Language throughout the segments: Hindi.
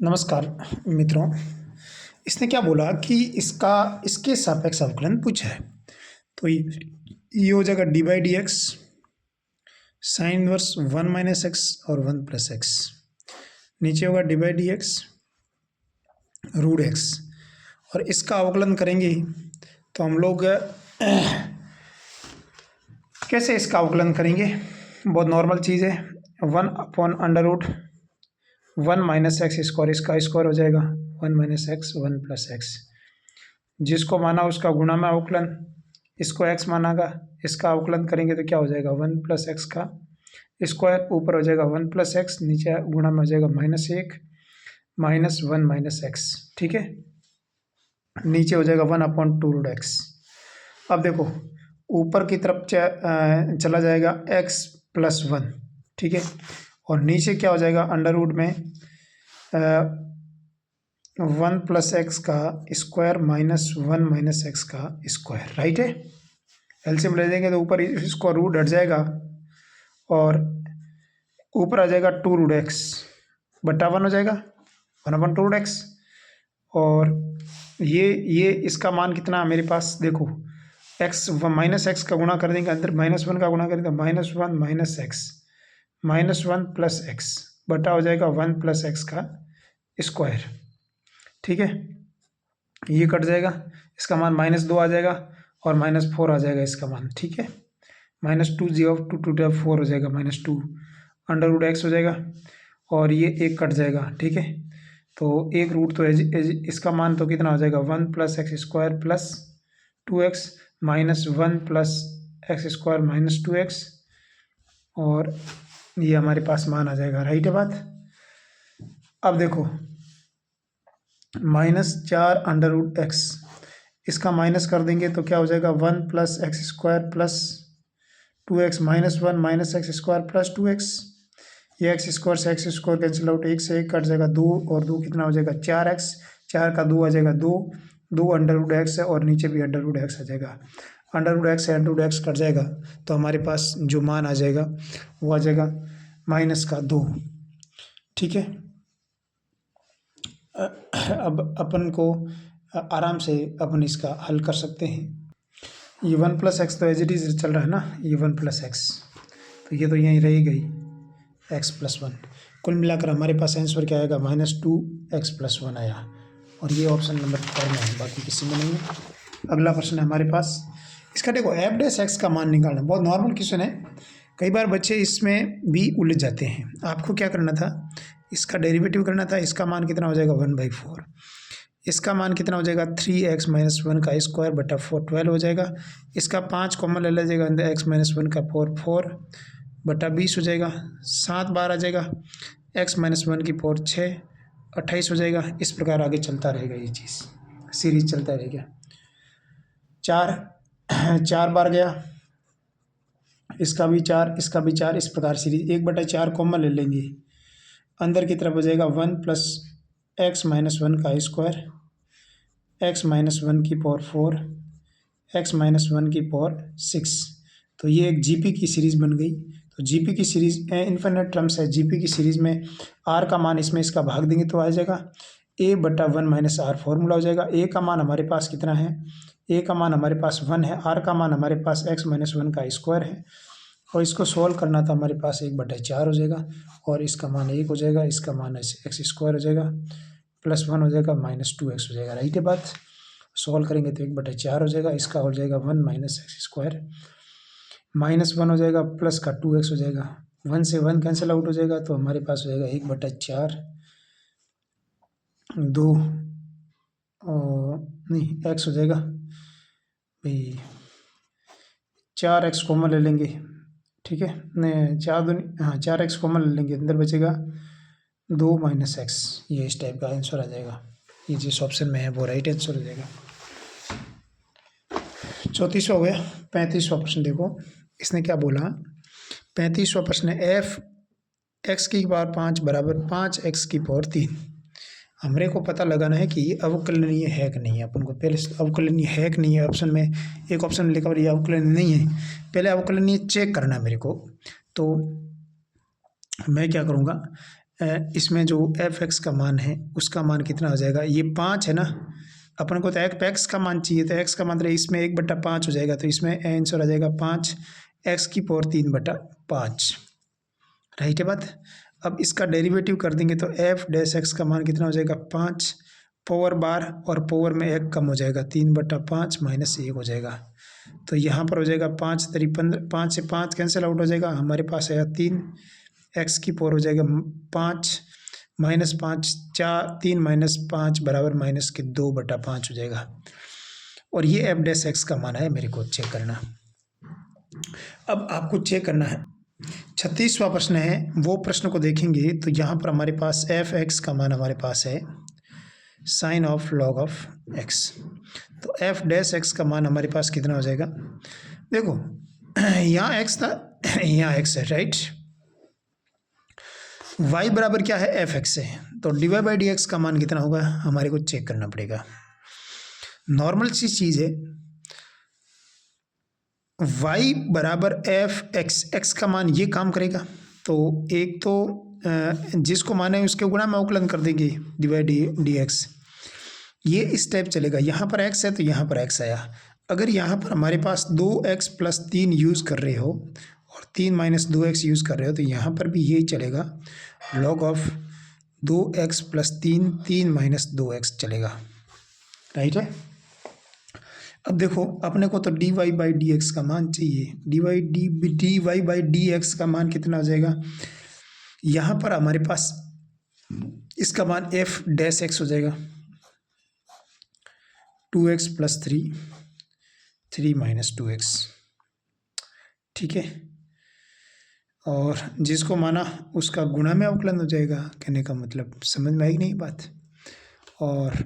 नमस्कार मित्रों। इसने क्या बोला कि इसके सापेक्ष अवकलन पूछा है। तो ये हो जाएगा d by d x sine inverse 1 - x और 1 + x। नीचे होगा d by d x root x. और इसका अवकलन करेंगे तो हम लोग कैसे इसका अवकलन करेंगे। बहुत नॉर्मल चीज़ है। 1/√1 - x स्क्वायर, इसका स्क्वायर हो जाएगा 1 - x 1 + x। जिसको माना उसका गुणा में अवकलन, इसको x मानागा, इसका अवकलन करेंगे तो क्या हो जाएगा 1 + x का स्क्वायर, ऊपर हो जाएगा 1 + x, नीचे गुणा में हो जाएगा -1 -1 - x। ठीक है, नीचे हो जाएगा 1/2√x। अब देखो ऊपर की तरफ चला जाएगा x + 1। ठीक है, और नीचे क्या हो जाएगा अंडर रूट में 1 + x का स्क्वायर -1 - x का स्क्वायर। राइट है, एलसीएम ले जाएंगे तो ऊपर इसको रूट हट जाएगा और ऊपर आ जाएगा 2√x बटा 1 हो जाएगा 1/2√x। और ये इसका मान कितना मेरे पास देखो, x -x का गुणा कर देंगे, अंदर -1 का गुणा करेंगे तो -1 - x -1 + x बटा हो जाएगा 1 + x का स्क्वायर। ठीक है, ये कट जाएगा, इसका मान -2 आ जाएगा और -4 आ जाएगा इसका मान। ठीक है, -2 0 2 2 4 हो जाएगा -2 √x हो जाएगा और ये एक कट जाएगा। ठीक है, तो एक रूट तो इसका मान तो कितना हो जाएगा 1 + x square plus 2x -1 + x square -2x, और ये हमारे पास मान आ जाएगा। राइट है बात। अब देखो -4√x, इसका माइनस कर देंगे तो क्या हो जाएगा 1 + x square plus 2x -1 - x square plus 2x। ये एक्स स्क्वायर से एक्स स्क्वायर कैंसिल आउट, 1 से 1 कट जाएगा 2 और 2 कितना हो जाएगा 4x, 4 का 2 आ जाएगा 2 √x है और नीचे भी √x आ जाएगा। √x से √x कट जाएगा तो हमारे पास जो मान आ जाएगा वो आ जाएगा -2। ठीक है, अब अपन को आराम से अपन इसका हल कर सकते हैं। ये 1 + x तो एज इट इज चल रहा है ना, ये 1 + x तो ये तो यहीं रही गई x + 1। कुल मिलाकर हमारे पास आंसर क्या आएगा -2x + 1 आया, और ये ऑप्शन नंबर 4 में है, बाकी किसी में नहीं है। अगला प्रश्न है हमारे पास, इसका देखो f' का मान निकालना, बहुत नॉर्मल क्वेश्चन है। कई बार बच्चे इसमें भी उलझ जाते हैं। आपको क्या करना था, इसका डेरिवेटिव करना था। इसका मान कितना हो जाएगा 1/4, इसका मान कितना हो जाएगा 3x - 1 का स्क्वायर बटा 4 12 हो जाएगा। इसका 5 कॉमन ले लीजिएगा, अंदर x - 1 का 4 बटा 20 हो जाएगा, 7 बार आ जाएगा, x - 1 की पावर 6 28 हो जाएगा। इस प्रकार आगे चलता रहेगा, ये चीज़ सीरीज चलता रहेगा। 4 बार गया, इसका भी 4 इसका भी 4, इस प्रकार सीरीज 1/4 कॉमन ले लेंगे, अंदर की तरफ हो जाएगा 1 + x - 1 का स्क्वायर, x - 1 की पावर 4 x - 1 की पावर 6। तो ये एक जीपी की सीरीज बन गई। तो जीपी की सीरीज इन्फिनिट टर्म्स है। जीपी की सीरीज में r का मान इसमें इसका भाग देंगे तो आ जाएगा a/1 - r फॉर्मूला हो जाएगा। a का मान हमारे पास कितना है, a का मान हमारे पास 1 है, r का मान हमारे पास x - 1 का स्क्वायर है, और इसको सॉल्व करना था हमारे पास 1/4 हो जाएगा, और इसका मान 1 हो जाएगा, इसका मान x स्क्वायर हो जाएगा प्लस 1 हो जाएगा -2x हो जाएगा। राइट है बात। सॉल्व करेंगे तो 1/4 हो जाएगा, इसका हो जाएगा 1 - x स्क्वायर -1 हो जाएगा प्लस का 2x हो जाएगा, 1 से 1 कैंसिल आउट हो जाएगा तो हमारे पास हो जाएगा 1/4 2 नहीं x हो जाएगा भाई 4x कॉमन ले लेंगे। ठीक है, नहीं 4x कॉमन ले लेंगे, अंदर बचेगा 2 - x। ये इस टाइप का आंसर आ जाएगा, ये जिस ऑप्शन में है वो राइट आंसर हो जाएगा। 34वां हो गया। 35वां प्रश्न देखो, इसने क्या बोला। 35वां प्रश्न है f(x की पावर 5 = 5x की पावर 3)। हमरे को पता लगाना है कि ये अवकलनीय है कि नहीं है। अपन को पहले अवकलनीय है कि नहीं है, ऑप्शन में एक ऑप्शन में लिखा हुआ ये अवकलनीय नहीं है, पहले अवकलनीय चेक करना है मेरे को। तो मैं क्या करूँगा, इसमें जो एफ एक्स का मान है उसका मान कितना हो जाएगा, ये 5 है ना, अपन को तो एक्स का मान चाहिए, तो एक्स का मतलब इसमें 1/5 हो जाएगा, तो इसमें आंसर आ जाएगा 5 एक्स की पावर 3/5, राइट है बात। अब इसका डेरिवेटिव कर देंगे तो एफ डैश एक्स का मान कितना हो जाएगा 5 पावर बार, और पावर में 1 कम हो जाएगा, 3/5 माइनस 1 हो जाएगा, तो यहाँ पर हो जाएगा 5 3 15, 5 से 5 कैंसिल आउट हो जाएगा, हमारे पास आएगा 3 एक्स की पावर हो जाएगा 5 -5 4 3 -5 बराबर -2/5 हो जाएगा, और ये एफ डैश एक्स का मान है, मेरे को चेक करना। अब आपको चेक करना है 36वां प्रश्न है, वो प्रश्न को देखेंगे तो यहाँ पर हमारे पास एफ एक्स का मान हमारे पास है sine of log of x, तो एफ डैश एक्स का मान हमारे पास कितना हो जाएगा, देखो यहाँ एक्स था, यहाँ एक्स है, राइट, y बराबर क्या है एफ एक्स है, तो डिवाइड बाई डी एक्स का मान कितना होगा हमारे को चेक करना पड़ेगा। नॉर्मल सी चीज़ है, y बराबर एफ एक्स, एक्स का मान ये काम करेगा, तो एक तो जिसको माने उसके गुणा में अवकलन कर देंगे डिवाइड डी एक्स, ये इस टाइप चलेगा, यहाँ पर x है तो यहाँ पर x आया, अगर यहाँ पर हमारे पास 2x + 3 यूज़ कर रहे हो और 3 - 2x यूज़ कर रहे हो, तो यहाँ पर भी यही चलेगा, लॉग ऑफ 2x + 3 3 - 2x चलेगा, राइट है। अब देखो अपने को तो dy बाई डी एक्स का मान चाहिए, dy बाई डी एक्स का मान कितना हो जाएगा, यहाँ पर हमारे पास इसका मान एफ डैश एक्स हो जाएगा, 2x + 3 3 - 2x, ठीक है, और जिसको माना उसका गुणा में अवकलन हो जाएगा, कहने का मतलब समझ में आई नहीं बात, और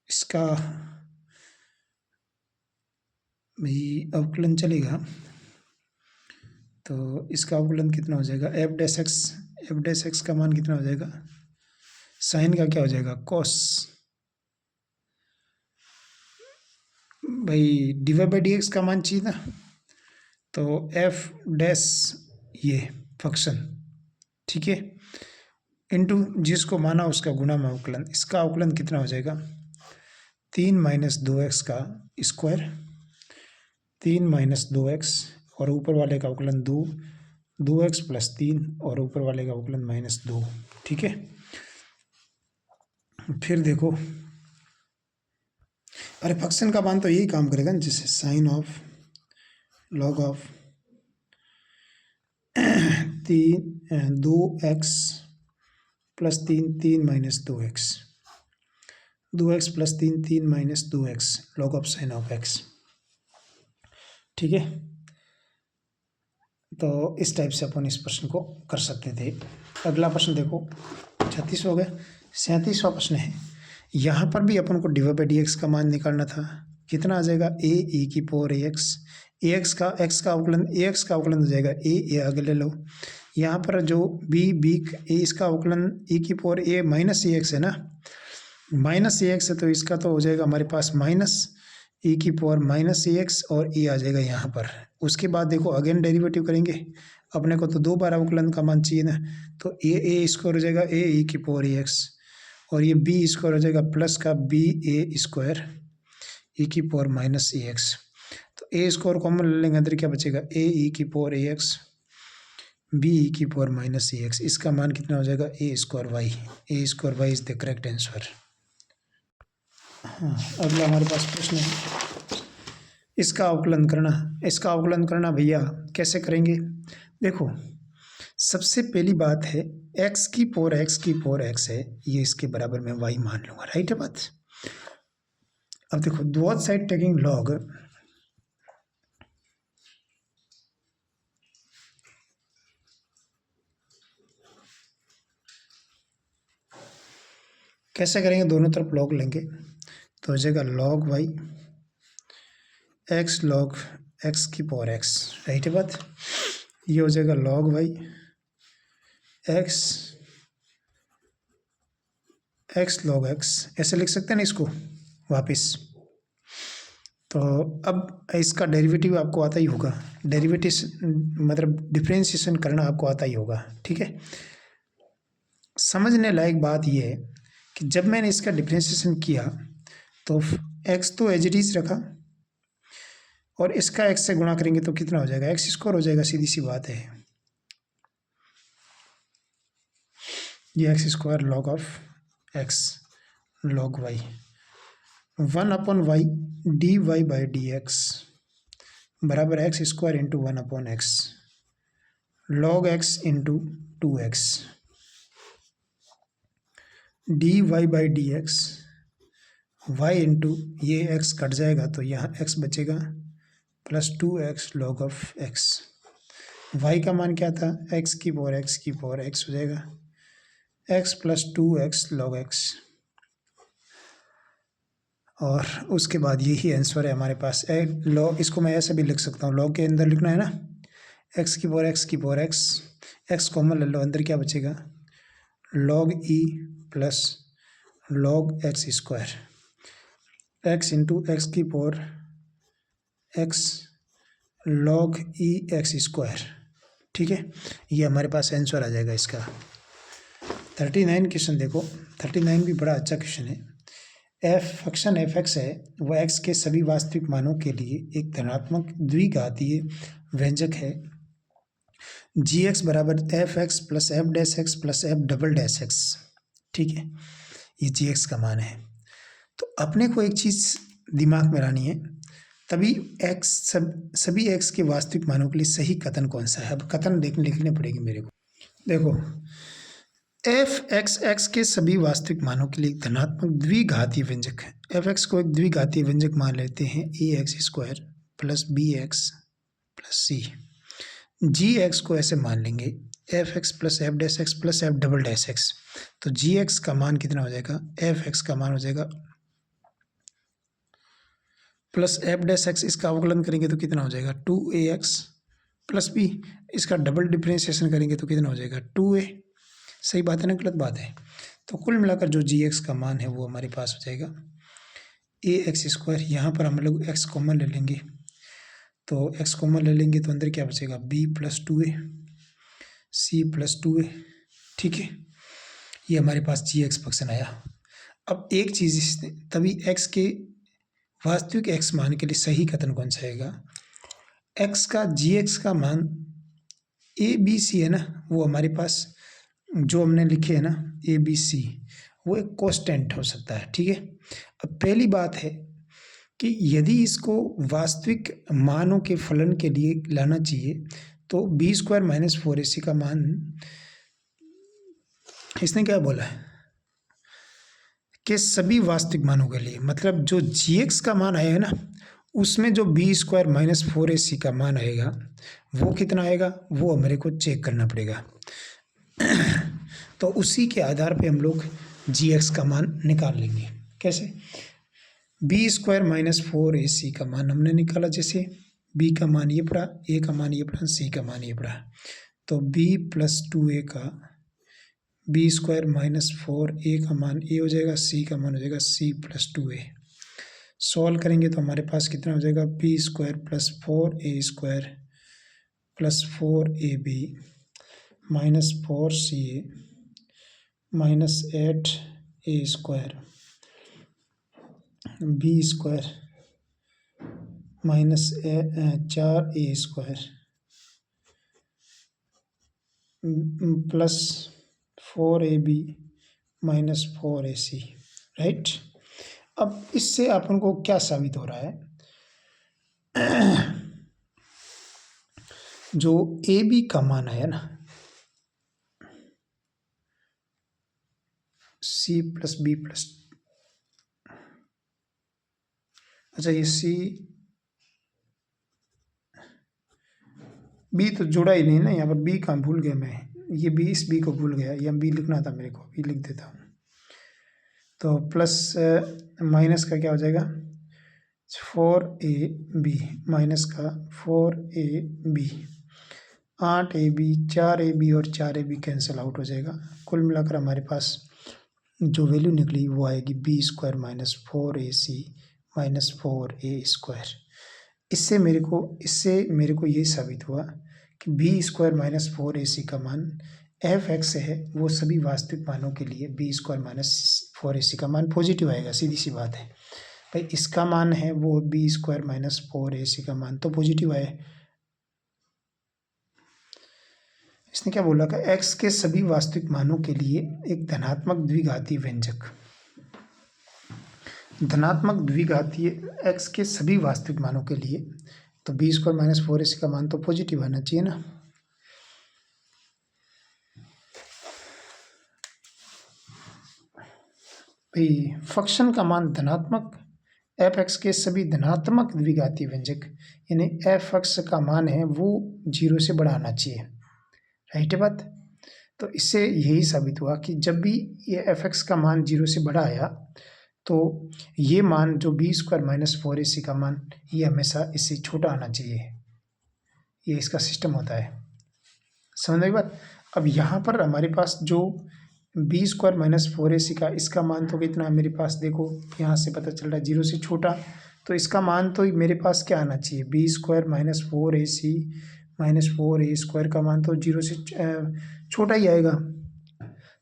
इसका भी अवकलन चलेगा, तो इसका अवकलन कितना हो जाएगा एफ डैश एक्स का मान कितना हो जाएगा, साइन का क्या हो जाएगा कॉस, भाई डिवाइड बाई डी एक्स का मान चाहिए ना, तो एफ डैश ये फंक्शन, ठीक है, इनटू जिसको माना उसका गुणा में अवकलन, इसका अवकलन कितना हो जाएगा 3 - 2x का स्क्वायर, 3 - 2x और ऊपर वाले का अवकलन 2x + 3 और ऊपर वाले का अवकलन -2, ठीक है। फिर देखो अरे फंक्शन का मान तो यही काम करेगा ना, जैसे sine of log of 2x + 3 3 - 2x, 2x + 3 3 - 2x log of sine of x, ठीक है। तो इस टाइप से अपन इस प्रश्न को कर सकते थे। अगला प्रश्न देखो 36 हो गया, 37वां प्रश्न है, यहाँ पर भी अपन को डिवाइड बाई डी एक्स का मान निकालना था, कितना आ जाएगा ए की पावर ए एक्स का अवकलन हो जाएगा ए आगे ले लो, यहाँ पर जो बी इसका अवकलन ए की पावर ए माइनस ए एक्स है ना, माइनस ए एक्स है, तो इसका तो हो जाएगा हमारे पास माइनस ए की पावर -ax और ए आ जाएगा यहाँ पर। उसके बाद देखो अगेन डेरिवेटिव करेंगे, अपने को तो 2 बार अवकलन का मान चाहिए ना, तो ए स्क्वायर हो जाएगा ए की पावर ax, और ये बी स्क्वायर हो जाएगा प्लस का बी ए स्क्वायर ए की पावर -ax, तो ए स्क्वायर कॉमन ले लेंगे, अंदर क्या बचेगा ए की पावर ax बी की पावर -ax, इसका मान कितना हो जाएगा a square y is the correct answer. हाँ, अगला हमारे पास प्रश्न है, इसका अवकलन करना भैया कैसे करेंगे, देखो सबसे पहली बात है x की पावर x है, ये इसके बराबर मैं y मान लूँगा, राइट है बात। अब देखो बोथ साइड टेकिंग लॉग, कैसे करेंगे, दोनों तरफ लॉग लेंगे तो हो जाएगा log y x log x की पावर x, राइट है बात। ये हो जाएगा log y x log x, ऐसे लिख सकते हैं ना इसको वापस, तो अब इसका डेरिवेटिव आपको आता ही होगा, डेरिवेटिव मतलब डिफ्रेंशिएशन करना आपको आता ही होगा, ठीक है। समझने लायक बात यह है कि जब मैंने इसका डिफ्रेंशिएशन किया तो एक्स तो एज इट इज रखा और इसका एक्स से गुणा करेंगे तो कितना हो जाएगा, एक्स स्क्वायर हो जाएगा, सीधी सी बात है। ये x square log of x log y 1/y dy by d x बराबर x square into 1/x log x into 2x dy by d x y into ये x कट जाएगा तो यहाँ x बचेगा plus 2x log of x। y का मान क्या था, x की पावर x हो जाएगा x plus 2x log x। और उसके बाद यही आंसर है हमारे पास। लॉग इसको मैं ऐसे भी लिख सकता हूँ, लॉग के अंदर लिखना है ना, x की पावर x कॉमन ले लो, अंदर क्या बचेगा log e plus log x square x into x की पावर x लॉग ई एक्स स्क्वायर, ठीक है। ये हमारे पास आंसर आ जाएगा इसका। 39 क्वेश्चन देखो, 39 भी बड़ा अच्छा क्वेश्चन है। फंक्शन एफ एक्स है वह एक्स के सभी वास्तविक मानों के लिए एक धनात्मक द्विघातीय व्यंजक है। जी एक्स बराबर F x plus f dash x plus f double dash x, ठीक है, ये जी एक्स का मान है। तो अपने को एक चीज़ दिमाग में लानी है, तभी सभी एक्स के वास्तविक मानों के लिए सही कथन कौन सा है। अब कथन लिखने पड़ेगी मेरे को। देखो एफ एक्स के सभी वास्तविक मानों के लिए धनात्मक द्विघातीय व्यंजक है। एफ एक्स को एक द्विघातीय व्यंजक मान लेते हैं a x square plus b x plus c. G x को ऐसे मान लेंगे f x plus f dash x plus f double dash x. तो जी एक्स का मान कितना हो जाएगा, एफ एक्स का मान हो जाएगा प्लस एफ डैश एक्स, इसका अवकलन करेंगे तो कितना हो जाएगा 2ax प्लस बी, इसका डबल डिफ्रेंशिएशन करेंगे तो कितना हो जाएगा 2a। सही बात है ना, गलत बात है। तो कुल मिलाकर जो जी एक्स का मान है वो हमारे पास हो जाएगा ए एक्स स्क्वायर। यहाँ पर हम लोग एक्स कॉमन ले लेंगे, तो एक्स कॉमन ले लेंगे तो अंदर क्या बचेगा B plus 2a C plus 2a, ठीक है। ये हमारे पास जी एक्स फंक्शन आया। अब एक चीज़ तभी एक्स के वास्तविक एक्स मान के लिए सही कथन कौन सा आएगा, एक्स का जी एक्स का मान ए बी सी है ना, वो हमारे पास जो हमने लिखे है ना ए बी सी, वो एक कांस्टेंट हो सकता है, ठीक है। अब पहली बात है कि यदि इसको वास्तविक मानों के फलन के लिए लाना चाहिए तो बी स्क्वायर माइनस 4ac का मान, इसने क्या बोला है कि सभी वास्तविक मानों के लिए, मतलब जो जी एक्स का मान आएगा ना उसमें जो बी स्क्वायर माइनस 4ac का मान आएगा वो कितना आएगा, वो हमारे को चेक करना पड़ेगा। तो उसी के आधार पे हम लोग जी एक्स का मान निकाल लेंगे। कैसे, बी स्क्वायर माइनस 4ac का मान हमने निकाला, जैसे बी का मान ये पड़ा, ए का मान ये पड़ा, सी का मान ये पड़ा, तो बी प्लस 2a का बी स्क्वायर माइनस 4a का मान ए हो जाएगा, सी का मान हो जाएगा सी प्लस 2a। सॉल्व करेंगे तो हमारे पास कितना हो जाएगा b square plus 4a square plus 4ab minus 4ca minus 8a square b square minus 4a square plus 4ab minus 4ac, right. अब इससे अपन को क्या साबित हो रहा है, जो ए बी का मान है ना सी प्लस बी प्लस, अच्छा ये सी बी तो जुड़ा ही नहीं ना, यहाँ पर बी का भूल गया मैं, ये बी इस बी को भूल गया, या बी लिखना था मेरे को, बी लिख देता हूँ। तो प्लस माइनस का क्या हो जाएगा 4ab माइनस का 4ab 8ab 4ab और 4ab कैंसिल आउट हो जाएगा। कुल मिलाकर हमारे पास जो वैल्यू निकली वो आएगी B square minus 4ac -4a²। इससे मेरे को ये साबित हुआ कि b² - 4ac का मान f(x) है, वो सभी वास्तविक मानों के लिए b² - 4ac का मान पॉजिटिव आएगा। सीधी सी बात है भाई, इसका मान है वो b² - 4ac का मान तो पॉजिटिव आए। इसने क्या बोला कि x के सभी वास्तविक मानों के लिए एक धनात्मक द्विघातीय व्यंजक, धनात्मक द्विघातीय x के सभी वास्तविक मानों के लिए, तो b² - 4ac का मान तो पॉजिटिव आना चाहिए ना। भाई फंक्शन का मान धनात्मक, f(x) के सभी धनात्मक द्विघातीय व्यंजक यानी f(x) का मान है वो 0 से बड़ा आना चाहिए। राइट है बात। तो इससे यही साबित हुआ कि जब भी ये f(x) का मान 0 से बड़ा आया तो ये मान जो b² - 4ac का मान ये हमेशा इससे छोटा आना चाहिए। ये इसका सिस्टम होता है, समझ में बात। अब यहाँ पर हमारे पास जो b² - 4ac का इसका मान तो कितना है मेरे पास, देखो यहाँ से पता चल रहा है 0 से छोटा, तो इसका मान तो मेरे पास क्या आना चाहिए, b² - 4ac - 4a² का मान तो 0 से छोटा ही आएगा।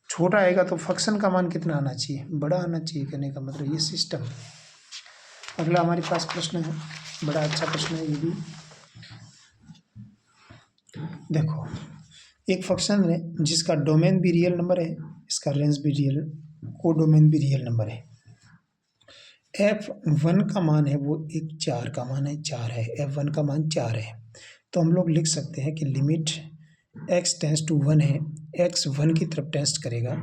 छोटा आएगा तो फंक्शन का मान कितना आना चाहिए, बड़ा आना चाहिए। कहने का मतलब ये सिस्टम। अगला हमारे पास प्रश्न है, बड़ा अच्छा प्रश्न है ये भी। देखो एक फंक्शन है जिसका डोमेन भी रियल नंबर है, इसका रेंज भी रियल, कोडोमेन भी रियल नंबर है। f1 का मान है वो एक 4 का मान है, 4 है, f1 का मान 4 है। तो हम लोग लिख सकते हैं कि लिमिट x टेंस टू 1 है, x 1 की तरफ टेंस्ट करेगा,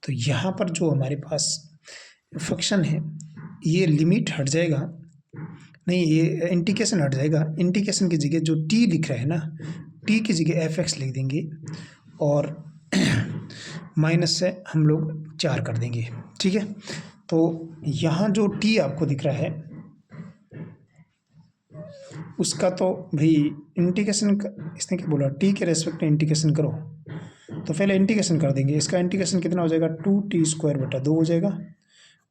तो यहाँ पर जो हमारे पास फंक्शन है ये लिमिट हट जाएगा, नहीं ये इंटीग्रेशन हट जाएगा। इंटीग्रेशन की जगह जो t लिख रहा है ना, t की जगह f(x) लिख देंगे और माइनस से हम लोग 4 कर देंगे। ठीक है, तो यहाँ जो t आपको दिख रहा है उसका तो भाई इंटीग्रेशन, इसने क्या बोला, t के रेस्पेक्ट में इंटीग्रेशन करो, तो पहले इंटीग्रेशन कर देंगे। इसका इंटीग्रेशन कितना हो जाएगा, 2t²/2 हो जाएगा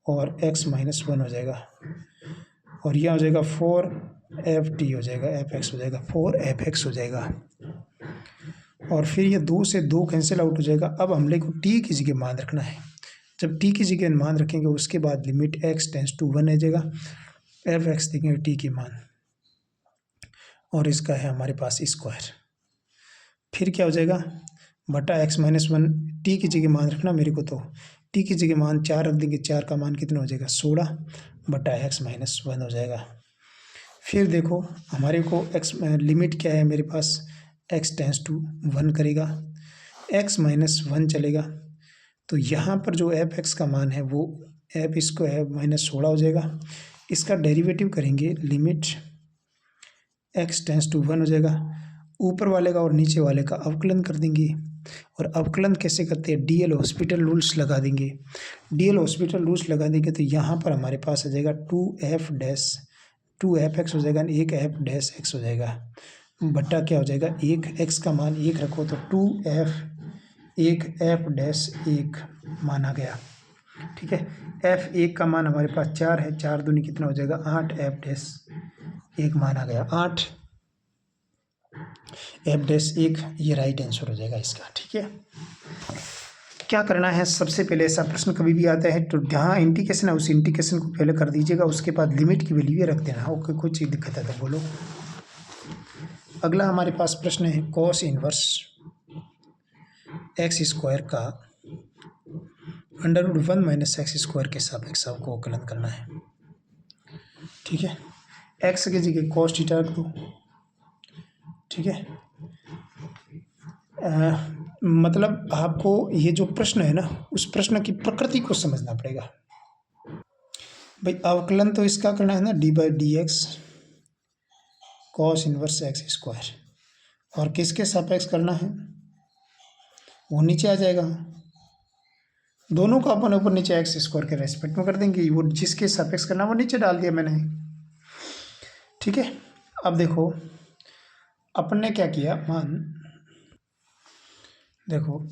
और x - 1 हो जाएगा, और यह हो जाएगा 4f(t) हो जाएगा, f(x) हो जाएगा, 4f(x) हो जाएगा, और फिर ये 2 से 2 कैंसिल आउट हो जाएगा। अब हमले को t की जगह मान रखना है, जब t की जगह मान रखेंगे उसके बाद लिमिट x टेंस टू 1 आ जाएगा, f(x) देखेंगे t के मान, और इसका है हमारे पास स्क्वायर, फिर क्या हो जाएगा बटा x - 1, t की जगह मान रखना मेरे को, तो t की जगह मान 4 रख देंगे, 4 का मान कितना हो जाएगा 16 बटा x - 1 हो जाएगा। फिर देखो हमारे को x लिमिट क्या है मेरे पास, x टेंस टू 1 करेगा, x - 1 चलेगा, तो यहाँ पर जो f(x) का मान है वो f इसको है -16 हो जाएगा। इसका डेरिवेटिव करेंगे, लिमिट x टेंस टू 1 हो जाएगा, ऊपर वाले का और नीचे वाले का अवकलन कर देंगे, और अवकलन कैसे करते हैं, डीएल हॉस्पिटल रूल्स लगा देंगे। डीएल हॉस्पिटल रूल्स लगा देंगे तो यहाँ पर हमारे पास आ जाएगा 2f(x) हो जाएगा, एक f(x) हो जाएगा, बट्टा क्या हो जाएगा, एक x का मान 1 रखो तो 2f, एक f(1) माना गया। ठीक है, f(1) का मान हमारे पास 4 है, 4 दूनी कितना हो जाएगा 8 f(1) माना गया, 8 f(1), ये राइट आंसर हो जाएगा इसका। ठीक है, क्या करना है, सबसे पहले ऐसा प्रश्न कभी भी आता है तो जहाँ इंटीग्रेशन है उस इंटीग्रेशन को पहले कर दीजिएगा, उसके बाद लिमिट की वैल्यू रख देना। ओके, कोई चीज़ दिक्कत है तो बोलो। अगला हमारे पास प्रश्न है cos इनवर्स x² का √1 - x² के सापेक्ष आपको अवकलन करना है। ठीक है, x की जगह cos थीटा रख दो। ठीक है, मतलब आपको ये जो प्रश्न है ना उस प्रश्न की प्रकृति को समझना पड़ेगा। भाई अवकलन तो इसका करना है ना, d/dx cos इनवर्स x², और किसके सापेक्ष करना है वो नीचे आ जाएगा, दोनों का अपन ऊपर नीचे x² के रेस्पेक्ट में कर देंगे, वो जिसके सापेक्ष करना वो नीचे डाल दिया मैंने। ठीक है, अब देखो अपन ने क्या किया, मान देखो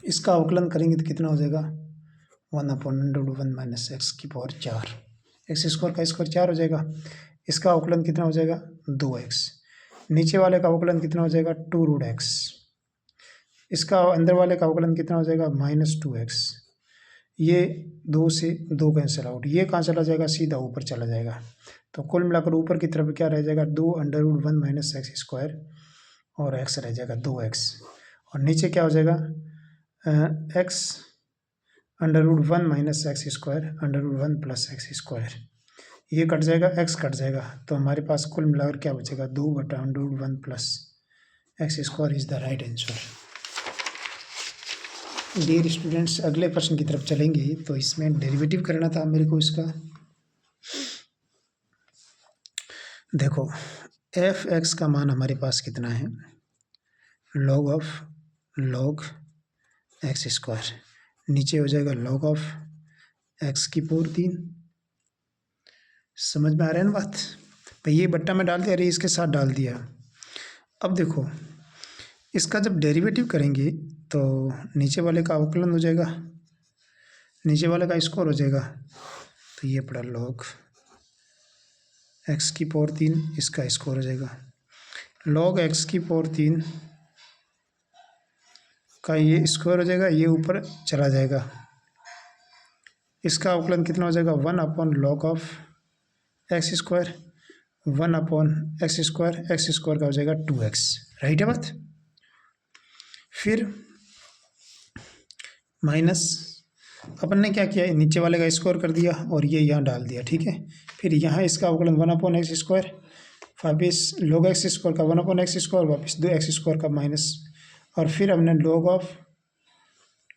इसका अवकलन करेंगे तो कितना हो जाएगा 1/√1 माइनस एक्स की पावर 4, एक्स स्क्वायर का स्क्वायर 4 हो जाएगा। इसका अवकलन कितना हो जाएगा 2x। नीचे वाले का अवकलन कितना हो जाएगा 2√x। इसका अंदर वाले का अवकलन कितना हो जाएगा -2x। ये 2 से 2 कैंसिल आउट, ये कहाँ चला जाएगा सीधा ऊपर चला जाएगा। तो कुल मिलाकर ऊपर की तरफ क्या रह जाएगा 2/√1 माइनस एक्स स्क्वायर और x रह जाएगा 2x। और नीचे क्या हो जाएगा x √1 minus x square √1 plus x square. ये कट जाएगा x कट जाएगा, तो हमारे पास कुल मिलाकर क्या बचेगा 2/√1 plus x square is the right answer. Dear students, अगले प्रश्न की तरफ चलेंगे। तो इसमें डेरिवेटिव करना था मेरे को इसका। देखो एफ एक्स का मान हमारे पास कितना है log of log x square, नीचे हो जाएगा log ऑफ एक्स की पावर 3। समझ में आ रहा है ना बात भाई? ये बट्टा में डाल दिया, अरे इसके साथ डाल दिया। अब देखो इसका जब डेरिवेटिव करेंगे तो नीचे वाले का अवकलन हो जाएगा, नीचे वाले का स्क्वायर हो जाएगा। तो ये पड़ा log एक्स की पावर 3, इसका स्क्वायर हो जाएगा। log एक्स की पावर 3 का ये स्क्वायर हो जाएगा, ये ऊपर चला जाएगा। इसका अवकलन कितना हो जाएगा 1/log ऑफ एक्स स्क्वायर, 1/एक्स स्क्वायर का हो जाएगा 2x। राइट है बात? फिर माइनस अपन ने क्या किया, नीचे वाले का स्क्वायर कर दिया और ये यहाँ डाल दिया, ठीक है। फिर यहाँ इसका अवकलन 1/एक्स स्क्वायर, वापिस log एक्स स्क्वायर का 1/एक्स स्क्वायर, वापिस 2x स्क्वायर का माइनस, और फिर हमने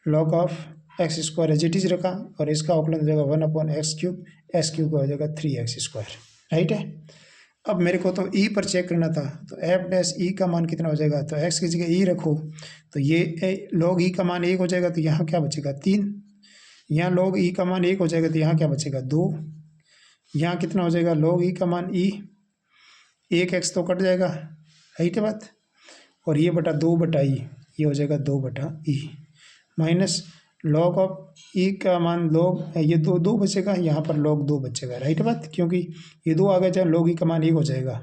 log of x square as it is रखा और इसका अवकलन हो जाएगा 1/एक्स क्यूब, एक्स क्यूब का हो जाएगा 3x स्क्वायर। राइट है। अब मेरे को तो ई पर चेक करना था, तो एफ डैश ई का मान कितना हो जाएगा, तो एक्स की जगह ई रखो तो ये log ई का मान 1 हो जाएगा, तो यहाँ क्या बचेगा 3। यहाँ log ई का मान 1 हो जाएगा तो यहाँ क्या बचेगा 2। यहाँ कितना हो जाएगा log ई का मान ई, 1x तो कट जाएगा। राइट है बात? और ये बटा 2/ई, ये हो जाएगा 2/ई माइनस log ऑफ ई का मान log, ये 2 बचेगा, यहाँ पर log 2 बचेगा। राइट है बात? क्योंकि ये 2 आ गया चाहे log ई का मान 1 हो जाएगा।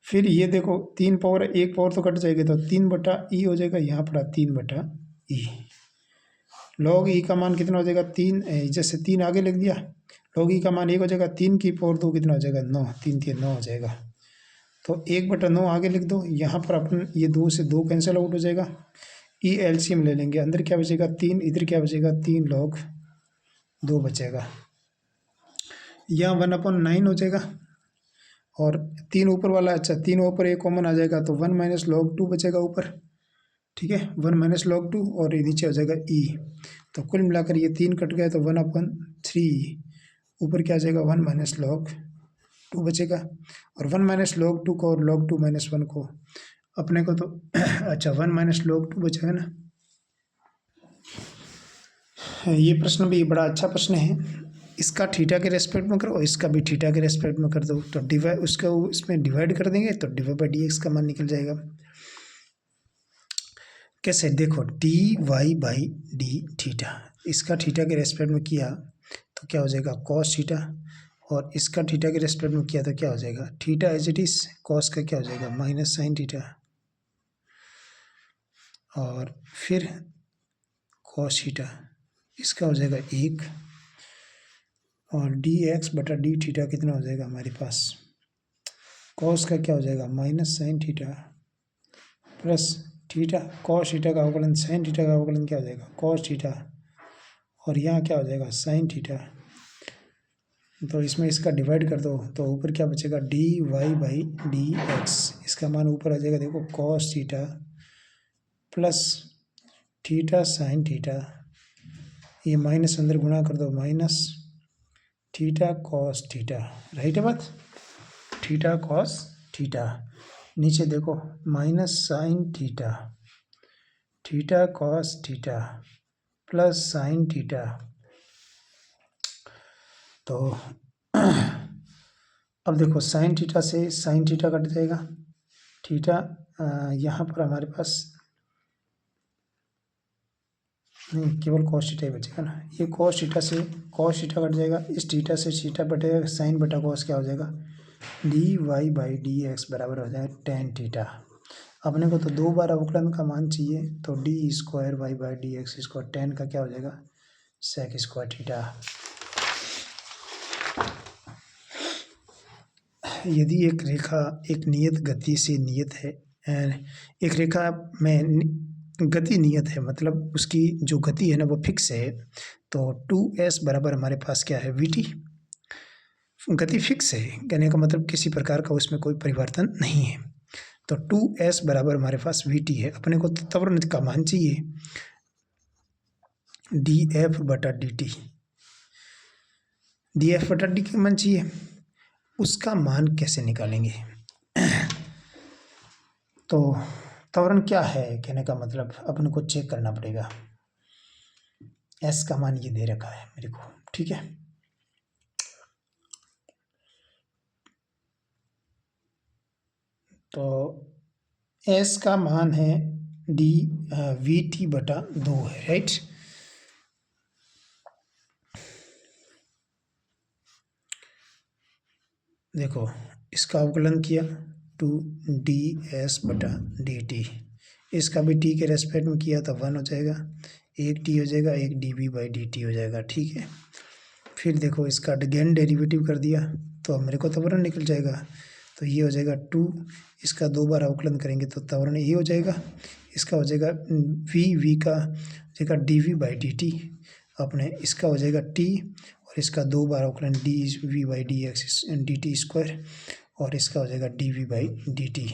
फिर ये देखो 3 पावर 1 पावर तो कट जाएगी, तो 3/ई हो जाएगा, यहाँ पड़ा 3/ई। log ई का मान कितना हो जाएगा 3, जैसे 3 आगे लिख दिया, log ई का मान 1 हो जाएगा, 3 की पावर 2 कितना हो जाएगा 9, 3 3 9 हो जाएगा। तो 1/9 आगे लिख दो, यहाँ पर अपन ये 2 से 2 कैंसिल आउट हो जाएगा। ई एलसीएम ले लेंगे, अंदर क्या बचेगा 3, इधर क्या बचेगा 3 log 2 बचेगा। यहाँ 1/9 हो जाएगा और 3 ऊपर वाला, अच्छा 3 ऊपर एक कॉमन आ जाएगा तो 1 - log 2 बचेगा ऊपर, ठीक है। 1 - log 2 और नीचे हो जाएगा ई। तो कुल मिलाकर ये 3 कट गया तो 1/3, ऊपर क्या आ जाएगा 1 - log 2 बचेगा। और 1 - log 2 को और log 2 - 1 को अपने को तो अच्छा 1 - log 2 बचेगा ना। ये प्रश्न भी बड़ा अच्छा प्रश्न है। इसका थीटा के रेस्पेक्ट में करो और इसका भी थीटा के रेस्पेक्ट में कर दो, तो डिवाइड उसका इसमें डिवाइड कर देंगे तो dy/dx का मान निकल जाएगा। कैसे, देखो dy/d थीटा, इसका थीटा के रेस्पेक्ट में किया तो क्या हो जाएगा cos थीटा, और इसका थीटा के रेस्पेक्ट में किया तो क्या हो जाएगा theta as it is, cos का क्या हो जाएगा -sin थीटा, और फिर cos थीटा, इसका हो जाएगा 1, और dx/d थीटा कितना हो जाएगा हमारे पास, cos का क्या हो जाएगा -sin theta plus theta, cos theta का अवकलन sin थीटा का अवकलन क्या हो जाएगा cos थीटा, और यहाँ क्या हो जाएगा sin थीटा। तो इसमें इसका डिवाइड कर दो तो ऊपर क्या बचेगा dy/dx, इसका मान ऊपर आ जाएगा देखो cos theta plus theta sin theta, ये माइनस अंदर गुणा कर दो minus theta cos theta. Right है बात? थीटा cos थीटा, नीचे देखो -sin theta, theta cos theta plus sin theta. तो अब देखो sin थीटा से sin थीटा कट जाएगा, थीटा यहाँ पर हमारे पास नहीं, केवल कॉस थीटा ही बचेगा ना। ये कॉस थीटा से कॉस थीटा कट जाएगा, इस थीटा से थीटा बटेगा, साइन बटा कॉस क्या हो जाएगा, d y by d x बराबर हो जाएगा टेन थीटा। अपने को तो दो बार अवकलन का मान चाहिए, तो d square y by d x square ten का क्या हो जाएगा, सेक स्क्वायर थीटा। यदि एक रेखा एक नियत गति से नियत है, एक रेखा में गति नियत है, मतलब उसकी जो गति है ना वो फिक्स है, तो 2s बराबर हमारे पास क्या है, वी टी। गति फिक्स है, कहने का मतलब किसी प्रकार का उसमें कोई परिवर्तन नहीं है, तो 2s बराबर हमारे पास वी टी है। अपने को त्वरण का मान चाहिए डी एफ बटा डी टी, डी एफ बटा डी का मान चाहिए, उसका मान कैसे निकालेंगे। तो त्वरण क्या है, कहने का मतलब अपन को चेक करना पड़ेगा। एस का मान ये दे रखा है मेरे को, ठीक है। तो एस का मान है डी वी टी बटा 2 है, राइट। देखो इसका अवकलन किया 2ds बटा dt, इसका भी t के रेस्पेक्ट में किया तो 1 हो जाएगा, एक t हो जाएगा, एक dv बाई dt हो जाएगा, ठीक है। फिर देखो इसका अगेन डेरिवेटिव कर दिया तो मेरे को त्वरण निकल जाएगा, तो ये हो जाएगा 2, इसका दो बार अवकलन करेंगे तो त्वरण ये हो जाएगा, इसका हो जाएगा v का हो जाएगा dv बाई dt, अपने इसका हो जाएगा t, और इसका दो बार अवकलन d by d x d t square, और इसका हो जाएगा d v by d t.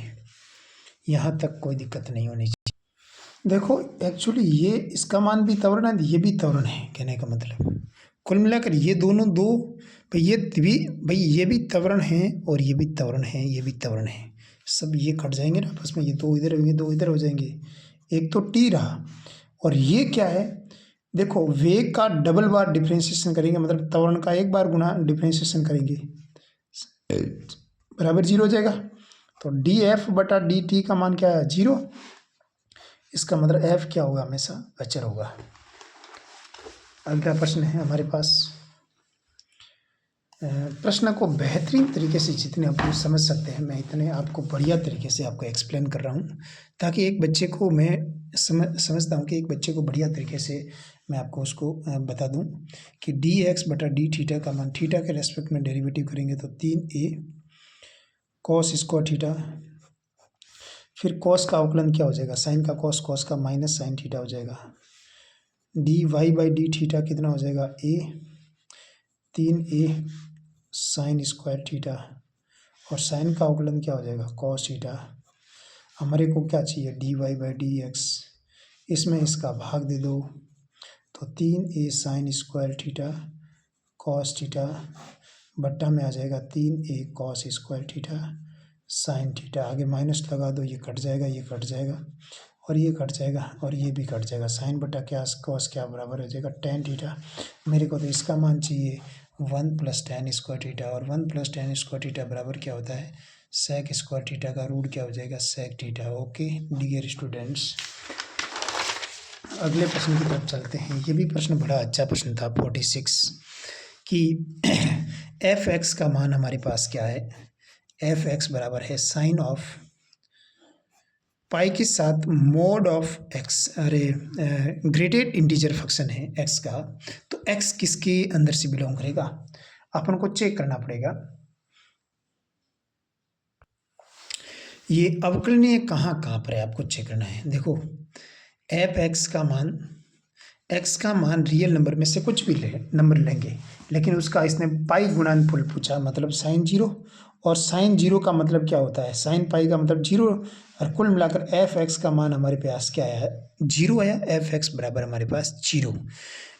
यहाँ तक कोई दिक्कत नहीं होनी चाहिए। देखो एक्चुअली ये इसका मान भी त्वरण है, ये भी त्वरण है, कहने का मतलब कुल मिलाकर ये दोनों दो भाई ये भी त्वरण है और ये भी त्वरण है, ये भी त्वरण है, सब ये कट जाएंगे ना आपस में, ये दो इधर होंगे दो इधर हो जाएंगे, एक तो टी रहा, और ये क्या है, देखो वेग का डबल बार डिफ्रेंशिएशन करेंगे, मतलब त्वरण का एक बार गुना डिफ्रेंशिएशन करेंगे बराबर 0 हो जाएगा। तो डी एफ बटा डी टी का मान क्या है, 0। इसका मतलब एफ क्या होगा, हमेशा अचर होगा। अगला प्रश्न है हमारे पास, प्रश्न को बेहतरीन तरीके से जितने आप लोग समझ सकते हैं, मैं इतने आपको बढ़िया तरीके से आपको एक्सप्लेन कर रहा हूँ, ताकि एक बच्चे को मैं समझता हूँ कि एक बच्चे को बढ़िया तरीके से मैं आपको उसको बता दूँ कि डी एक्स बटा डी थीटा का मान, थीटा के रेस्पेक्ट में डेरिवेटिव करेंगे तो 3a कॉस स्क्वायर थीटा, फिर कॉस का अवकलन क्या हो जाएगा, साइन का कॉस, कॉस का माइनस साइन थीटा हो जाएगा, d y by d theta कितना हो जाएगा, a 3a sine square theta, और साइन का अवकलन क्या हो जाएगा, कॉस थीटा। हमारे को क्या चाहिए, d y by d x, इसमें इसका भाग दे दो, तो 3a sine square theta cos theta बट्टा में आ जाएगा 3a cos square theta sine theta, आगे माइनस लगा दो, ये कट जाएगा, ये कट जाएगा, और ये कट जाएगा, और ये भी कट जाएगा, साइन बटा क्या कॉस क्या बराबर हो जाएगा tan थीटा। मेरे को तो इसका मान चाहिए 1 + tan स्क्वायर थीटा, और 1 + tan स्क्वायर थीटा बराबर क्या होता है, सेक स्क्वायर थीटा का रूट क्या हो जाएगा, sec theta. Okay dear students, अगले प्रश्न की तरफ चलते हैं। ये भी प्रश्न बड़ा अच्छा प्रश्न था 46, कि एफ एक्स का मान हमारे पास क्या है, एफ एक्स बराबर है साइन ऑफ पाई के साथ मोड ऑफ एक्स, अरे ग्रेटेड इंटीजर फंक्शन है एक्स का, तो एक्स किसके अंदर से बिलोंग करेगा, अपन को चेक करना पड़ेगा। ये अवकलनीय कहाँ पर है, आपको चेक करना है। देखो एफ एक्स का मान, एक्स का मान रियल नंबर में से कुछ भी नंबर लेंगे, लेकिन उसका इसने पाई गुणनफल पूछा, मतलब साइन 0, और साइन 0 का मतलब क्या होता है, साइन पाई का मतलब 0, और कुल मिलाकर एफ एक्स का मान हमारे पास क्या आया, 0 आया। एफ एक्स बराबर हमारे पास 0,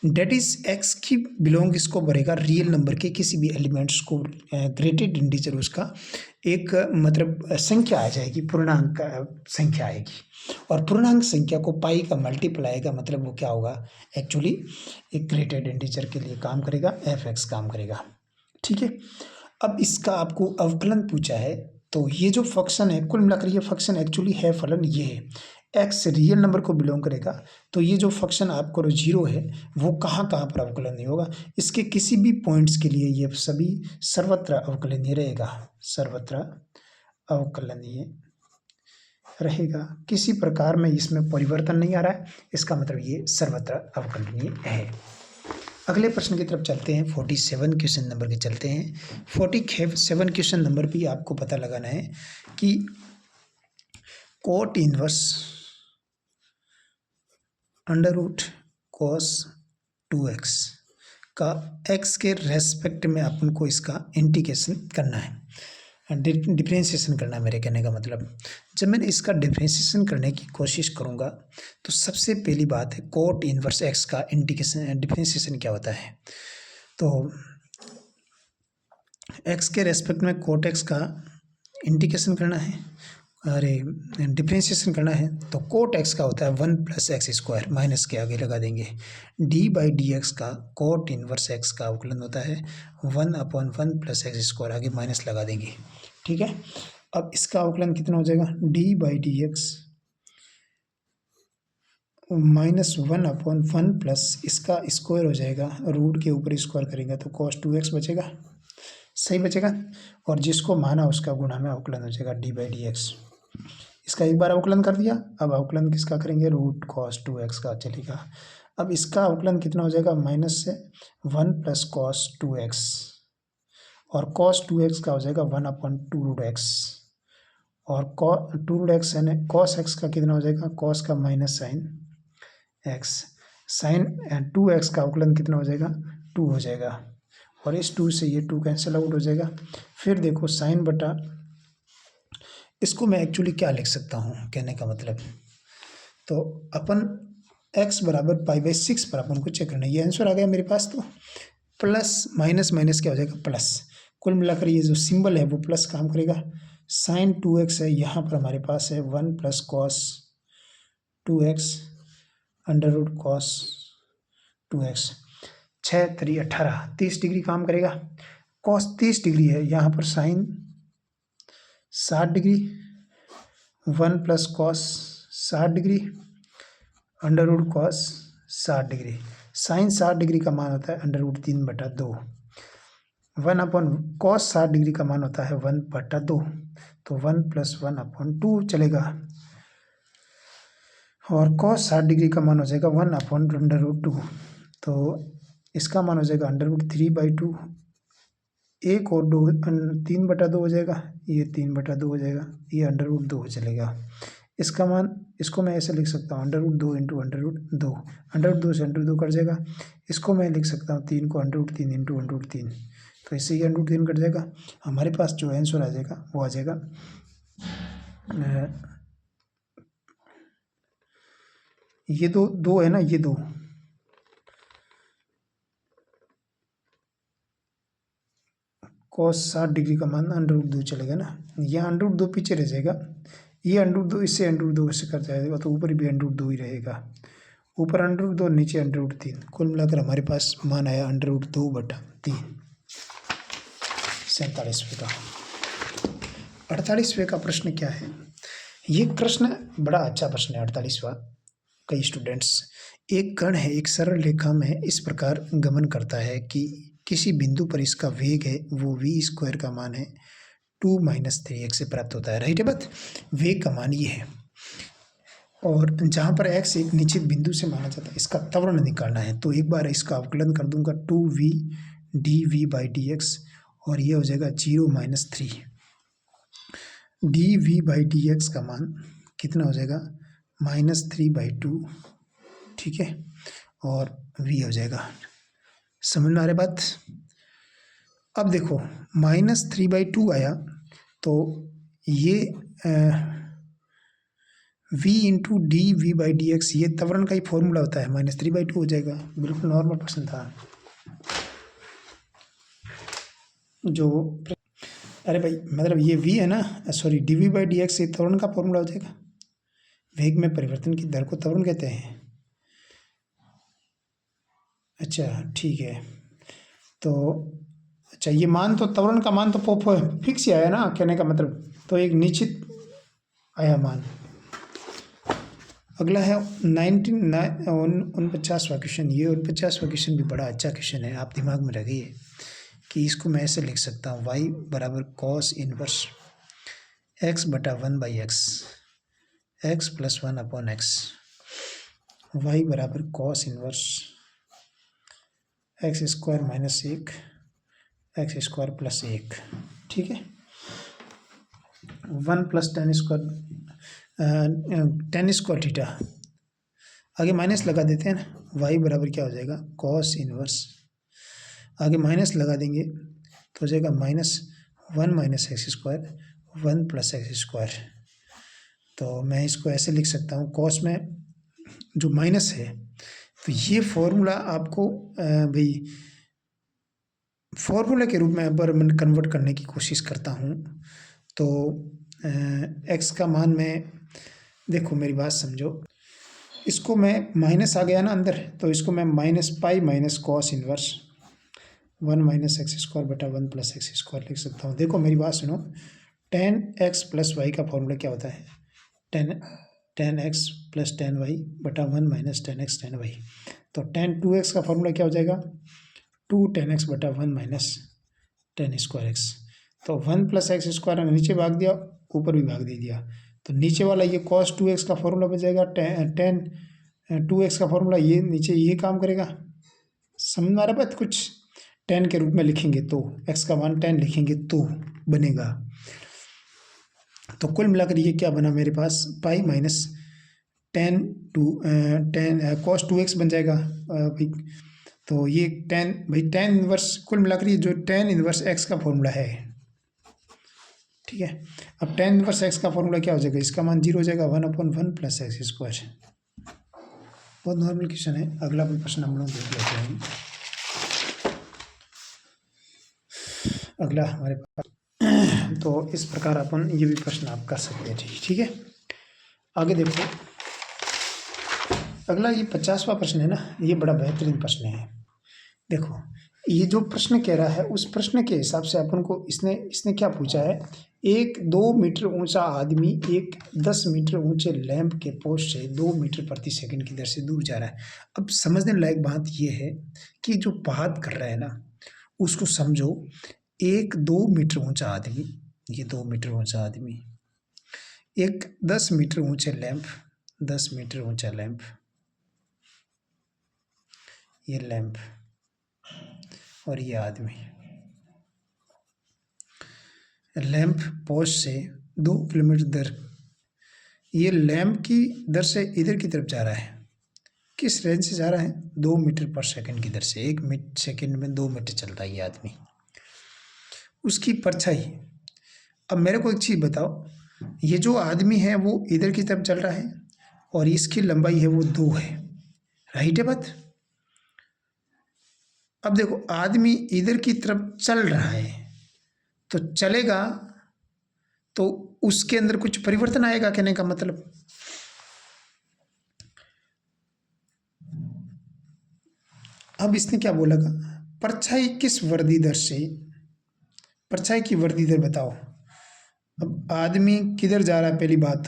डेट इज एक्स की बिलोंग इसको बढ़ेगा रियल नंबर के किसी भी एलिमेंट्स को, ग्रेटेड इंटीजर उसका एक मतलब संख्या आ जाएगी, पूर्णांक संख्या आएगी, और पूर्णांक संख्या को पाई का मल्टीपल आएगा, मतलब वो क्या होगा, एक्चुअली एक ग्रेटेड इंटीजर के लिए काम करेगा, एफ एक्स काम करेगा, ठीक है। अब इसका आपको अवकलन पूछा है, तो ये जो फंक्शन है, कुल मिलाकर ये फंक्शन एक्चुअली है फलन ये है, एक्स रियल नंबर को बिलोंग करेगा तो ये जो फंक्शन आपको जीरो है वो कहाँ कहाँ पर अवकलनीय होगा, इसके किसी भी पॉइंट्स के लिए ये सभी सर्वत्र अवकलनीय रहेगा, सर्वत्र अवकलनीय रहेगा। किसी प्रकार में इसमें परिवर्तन नहीं आ रहा है, इसका मतलब ये सर्वत्र अवकलनीय है। अगले प्रश्न की तरफ चलते हैं, 47 क्वेश्चन नंबर के चलते हैं। 47 क्वेश्चन नंबर भी आपको पता लगाना है कि cot inverse under root cos 2x का x के रेस्पेक्ट में अपन को इसका इंटीग्रेशन करना है, डिफ्रेंशिएशन करना है। मेरे कहने का मतलब जब मैंने इसका डिफ्रेंशिएशन करने की कोशिश करूँगा तो सबसे पहली बात है कोट इनवर्स x का इंटीग्रेशन डिफ्रेंशिएशन क्या होता है। तो x के रेस्पेक्ट में कोट x का इंटीग्रेशन करना है, अरे डिफ्रेंशिएशन करना है तो कोट x का होता है 1 + x² माइनस के आगे लगा देंगे। d/dx का कोट इनवर्स x का अवकलन होता है 1/1 + x² आगे माइनस लगा देंगे, ठीक है। अब इसका अवकलन कितना हो जाएगा, d/dx -1/1 प्लस इसका स्क्वायर हो जाएगा, रूट के ऊपर स्क्वायर करेंगे तो cos 2x बचेगा, सही बचेगा। और जिसको माना उसका गुणा में अवकलन हो जाएगा d/dx। इसका एक बार अवकलन कर दिया, अब अवकलन किसका करेंगे, रूट cos 2x का चलेगा। अब इसका अवकलन कितना हो जाएगा, माइनस से 1 + cos 2x और cos 2x का हो जाएगा 1/2√x और 2√x यानी cos x का कितना हो जाएगा, cos का minus sign x, sign 2x का अवकलन कितना हो जाएगा, 2 हो जाएगा और इस 2 से ये 2 कैंसिल आउट हो जाएगा। फिर देखो साइन बटा, इसको मैं एक्चुअली क्या लिख सकता हूँ कहने का मतलब, तो अपन x बराबर π/6 पर अपन को चेक करना है। ये आंसर आ गया मेरे पास, तो प्लस माइनस माइनस क्या हो जाएगा प्लस, कुल मिलाकर ये जो सिंबल है वो प्लस काम करेगा। साइन 2x है, यहाँ पर हमारे पास है 1 + cos 2x √ cos 2x, 6 × 3 = 18, 30 degree काम करेगा। cos 30 डिग्री है, यहाँ पर sine 60 degree, 1 + cos 60 degree √ cos 60 degree. Sine 60 degree का मान होता है √3/2, 1/cos 60 डिग्री का मान होता है 1/2, तो 1 + 1/2 चलेगा और cos 60 डिग्री का मान हो जाएगा 1/√2, तो इसका मान हो जाएगा √3/2, 1 और 2 3/2 हो जाएगा, ये 3/2 हो जाएगा, ये √2 चलेगा। इसका मान, इसको मैं ऐसे लिख सकता हूँ √2 × √2, √2 से √2 कट जाएगा। इसको मैं लिख सकता हूँ 3 को √3 × √3, तो इससे ये √3 कट जाएगा। हमारे पास जो आंसर आ जाएगा वो आ जाएगा ये दो है ना, ये दो, cos 60 डिग्री का मान √2 चलेगा ना, यहाँ √2 पीछे रह जाएगा, ये √2 इससे √2 से कट जाएगा तो ऊपर भी √2 ही रहेगा, ऊपर √2 नीचे √3, कुल मिलाकर हमारे पास मान आया √2/3। 47वें का 48वें का प्रश्न क्या है, ये प्रश्न बड़ा अच्छा प्रश्न है 48वां। कई स्टूडेंट्स, एक कण है एक सरल रेखा में इस प्रकार गमन करता है कि किसी बिंदु पर इसका वेग है वो v² का मान है 2 - 3x से प्राप्त होता है, राइट है बात, वेग का मान ये है और जहाँ पर x एक निश्चित बिंदु से माना जाता है, इसका त्वरण निकालना है। तो एक बार इसका अवकलन कर दूंगा 2v dv/dx और ये हो जाएगा 0 - 3 dv/dx का मान कितना हो जाएगा -3/2, ठीक है, और v हो जाएगा, समझ में आ रही बात। अब देखो -3/2 आया तो ये v × dv/dx ये त्वरण का ही फॉर्मूला होता है, -3/2 हो जाएगा, बिल्कुल नॉर्मल प्रश्न था जो, अरे भाई मतलब ये v है ना, सॉरी dv/dx ये त्वरण का फॉर्मूला हो जाएगा, वेग में परिवर्तन की दर को त्वरण कहते हैं। अच्छा ठीक है, तो अच्छा ये मान तो त्वरण का मान तो फिक्स ही आया ना कहने का मतलब, तो एक निश्चित आया मान, अगला है 49वां क्वेश्चन। ये 49वां क्वेश्चन भी बड़ा अच्छा क्वेश्चन है, आप दिमाग में रखिए कि इसको मैं ऐसे लिख सकता हूँ, y बराबर कॉस इनवर्स x बटा 1/x, x plus 1/x, y बराबर cos inverse x square minus 1 x square plus 1। ठीक है, 1 प्लस टेन स्क्वायर थीटा, आगे माइनस लगा देते हैं ना, y बराबर क्या हो जाएगा कॉस इनवर्स, आगे माइनस लगा देंगे तो हो जाएगा -1 minus x square 1 plus x square. तो मैं इसको ऐसे लिख सकता हूँ, कॉस में जो माइनस है तो ये फॉर्मूला आपको भाई फॉर्मूला के रूप में अगर मैं कन्वर्ट करने की कोशिश करता हूँ तो एक्स का मान में, देखो मेरी बात समझो, इसको मैं माइनस आ गया ना अंदर, तो इसको मैं -pi minus cos inverse 1 minus x square बटा 1 प्लस एक्स स्क्वायर लिख सकता हूँ। देखो मेरी बात सुनो, tan x प्लस वाई का फॉर्मूला क्या होता है, tan x plus tan y बटा 1 minus tan x tan y। तो tan 2x का फॉर्मूला क्या हो जाएगा 2 tan x बटा 1 माइनस tan स्क्वायर x। तो 1 प्लस एक्स स्क्वायर नीचे भाग दिया, ऊपर भी भाग दे दिया, तो नीचे वाला ये cos 2x का फॉर्मूला बन जाएगा, tan 2x का फॉर्मूला ये नीचे ये काम करेगा। समझ में आ रहा बात, कुछ tan के रूप में लिखेंगे तो x का मान tan लिखेंगे तो बनेगा। तो कुल मिलाकर ये क्या बना मेरे पास, pi minus tan cos 2x बन जाएगा भाई। तो ये भाई tan इनवर्स, कुल मिलाकर ये जो tan इनवर्स x का फॉर्मूला है, ठीक है। अब tan इनवर्स x का फॉर्मूला क्या हो जाएगा, इसका मान 0 हो जाएगा, 1/1 प्लस एक्स स्क्वायर। बहुत नॉर्मल क्वेश्चन है। अगला कोई प्रश्न हम लोग देख लेते हैं। अगला हमारे पास तो इस प्रकार अपन ये भी प्रश्न आप कर सकते हैं, ठीक है। आगे देखो, अगला ये 50वां प्रश्न है ना, ये बड़ा बेहतरीन प्रश्न है। देखो ये जो प्रश्न कह रहा है उस प्रश्न के हिसाब से अपन को इसने क्या पूछा है, एक 2 मीटर ऊंचा आदमी एक 10 मीटर ऊंचे लैंप के पोस्ट से 2 मीटर प्रति सेकंड की दर से दूर जा रहा है। अब समझने लायक बात ये है कि जो बात कर रहा है ना उसको समझो। एक 2 मीटर ऊंचा आदमी, ये 2 मीटर ऊंचा आदमी, एक 10 मीटर ऊंचे लैंप, 10 मीटर ऊंचा लैंप, ये लैंप और ये आदमी, लैंप पोस्ट से 2 किलोमीटर दर, ये लैंप की दर से इधर की तरफ जा रहा है। किस रेंज से जा रहा है, 2 मीटर पर सेकंड की दर से। 1 सेकंड में 2 मीटर चलता है ये आदमी। उसकी परछाई, अब मेरे को एक चीज़ बताओ, ये जो आदमी है वो इधर की तरफ चल रहा है और इसकी लंबाई है वो 2 है, राइट है बात। अब देखो आदमी इधर की तरफ चल रहा है तो चलेगा तो उसके अंदर कुछ परिवर्तन आएगा, कहने का मतलब। अब इसने क्या बोला, परछाई किस वर्दी दर से, परछाई की वर्दी दर बताओ। अब आदमी किधर जा रहा है, पहली बात